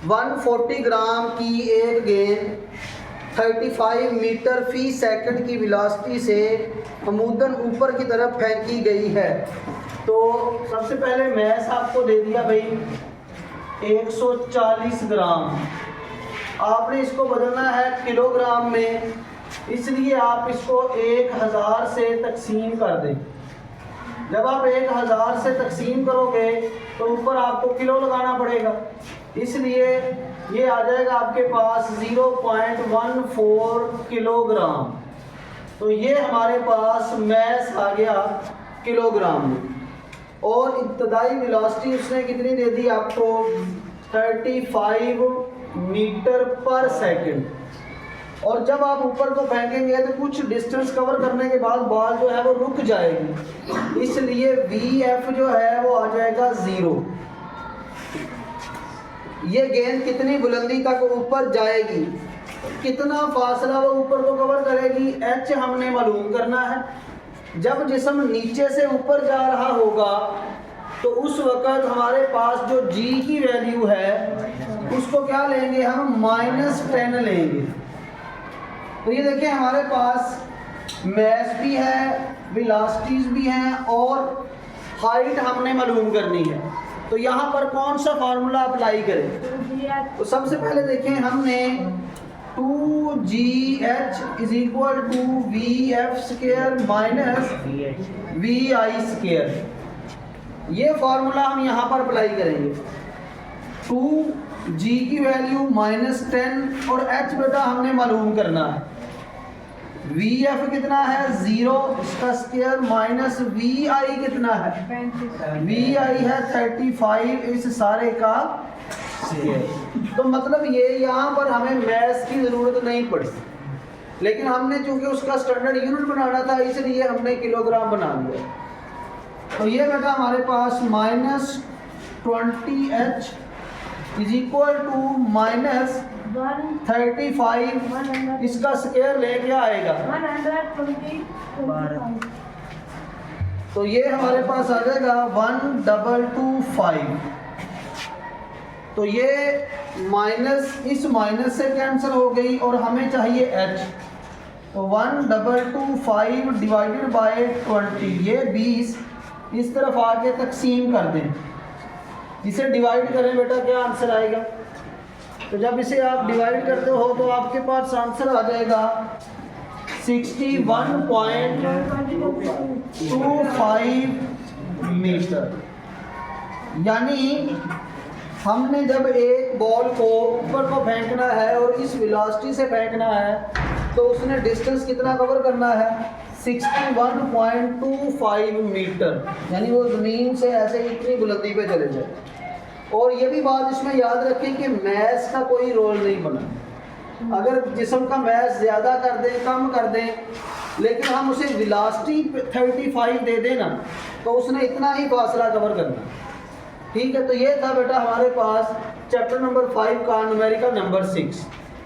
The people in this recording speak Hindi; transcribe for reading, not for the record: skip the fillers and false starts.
140 ग्राम की एक गेंद 35 मीटर फी सेकंड की वेलोसिटी से अमूदन ऊपर की तरफ फेंकी गई है। तो सबसे पहले मैस आपको दे दिया भाई 140 ग्राम। आपने इसको बदलना है किलोग्राम में, इसलिए आप इसको 1000 से तकसीम कर दें। जब आप 1000 से तकसीम करोगे तो ऊपर आपको किलो लगाना पड़ेगा, इसलिए ये आ जाएगा आपके पास 0.14 किलोग्राम। तो ये हमारे पास मैस आ गया किलोग्राम में। और इब्तदाई वेलोसिटी उसने कितनी दे दी आपको 35 मीटर पर सेकंड। और जब आप ऊपर को फेंकेंगे तो कुछ डिस्टेंस कवर करने के बाद बॉल जो है वो रुक जाएगी, इसलिए VF जो है वो आ जाएगा 0। ये गेंद कितनी बुलंदी तक ऊपर जाएगी, कितना फासला वो ऊपर को कवर करेगी, H हमने मालूम करना है। जब जिस्म नीचे से ऊपर जा रहा होगा तो उस वक़्त हमारे पास जो G की वैल्यू है उसको क्या लेंगे हम, -10 लेंगे। तो ये देखिए हमारे पास मैस भी है, वेलोसिटीज भी हैं और हाइट हमने मालूम करनी है। तो यहाँ पर कौन सा फार्मूला अप्लाई करें? तो सबसे पहले देखें हमने 2GH = VF² - VI²। ये फार्मूला हम यहाँ पर अप्लाई करेंगे। 2G की वैल्यू -10 और H बेटा हमने मालूम करना है। VF कितना है 0, इसका स्क्वायर माइनस VI कितना है, VI है 35, इस सारे का स्क्वायर। तो मतलब ये यहाँ पर हमें मैथ्स की ज़रूरत नहीं पड़ी, लेकिन हमने चूंकि उसका स्टैंडर्ड यूनिट बनाना था इसलिए हमने किलोग्राम बना लिया। तो ये बेटा हमारे पास -20H = -35, इसका स्क्वायर ले क्या आएगा 120। तो ये हमारे पास आ जाएगा 1225। तो ये माइनस इस माइनस से कैंसिल हो गई और हमें चाहिए H। तो 1225 डिवाइडेड बाय 20, ये 20 इस तरफ आके तकसीम कर दें। इसे डिवाइड करें बेटा क्या आंसर आएगा। तो जब इसे आप डिवाइड करते हो तो आपके पास आंसर आ जाएगा 61.25 मीटर। यानी हमने जब एक बॉल को ऊपर को फेंकना है और इस वेलोसिटी से फेंकना है तो उसने डिस्टेंस कितना कवर करना है 61.25 मीटर, यानी वो ज़मीन से ऐसे इतनी बुलंदी पे चले जाए। और ये भी बात इसमें याद रखें कि मैस का कोई रोल नहीं बना। अगर जिस्म का मैस ज़्यादा कर दें कम कर दें, लेकिन हम उसे वेलोसिटी 35 दे देना तो उसने इतना ही फासला कवर करना। ठीक है, तो ये था बेटा हमारे पास चैप्टर नंबर 5 का न्यूमेरिकल नंबर 6।